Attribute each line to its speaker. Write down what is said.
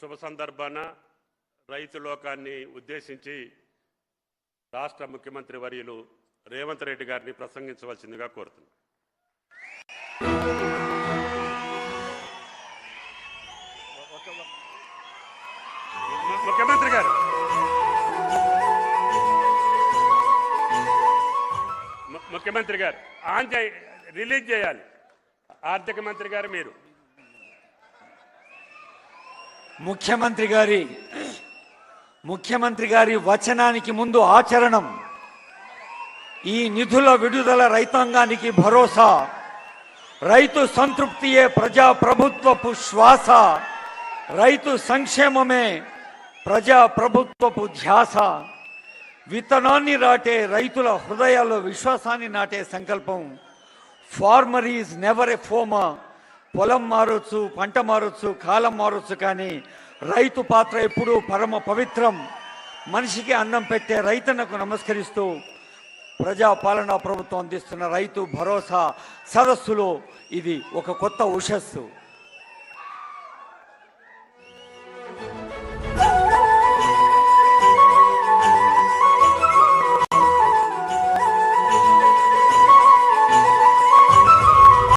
Speaker 1: శుభ సందర్భాన రైతు లోకాన్ని ఉద్దేశించి రాష్ట్ర ముఖ్యమంత్రి వర్యులు రేవంత్ రెడ్డి గారిని ప్రసంగించవలసిందిగా కోరుతున్నాను. ముఖ్యమంత్రి గారు ఆన్ రిలీజ్ చేయాలి. ఆర్థిక మంత్రి గారు మీరు
Speaker 2: ముఖ్యమంత్రి గారి వచనానికి ముందు ఆచరణం. ఈ నిధుల విడుదల రైతాంగానికి భరోసా, రైతు సంతృప్తియే ప్రజాప్రభుత్వపు శ్వాస, రైతు సంక్షేమమే ప్రజాప్రభుత్వపు ధ్యాస. విత్తనాన్ని నాటే రైతుల హృదయాల్లో విశ్వాసాన్ని నాటే సంకల్పం. ఫార్మర్ ఈజ్ నెవర్ ఎ ఫోమా. పొలం మారొచ్చు, పంట మారొచ్చు, కాలం మారొచ్చు, కానీ రైతు పాత్ర ఎప్పుడూ పరమ పవిత్రం. మనిషికి అన్నం పెట్టే రైతన్నకు నమస్కరిస్తూ ప్రజాపాలనా ప్రభుత్వం అందిస్తున్న రైతు భరోసా సదస్సులో ఇది ఒక కొత్త ఉషస్సు.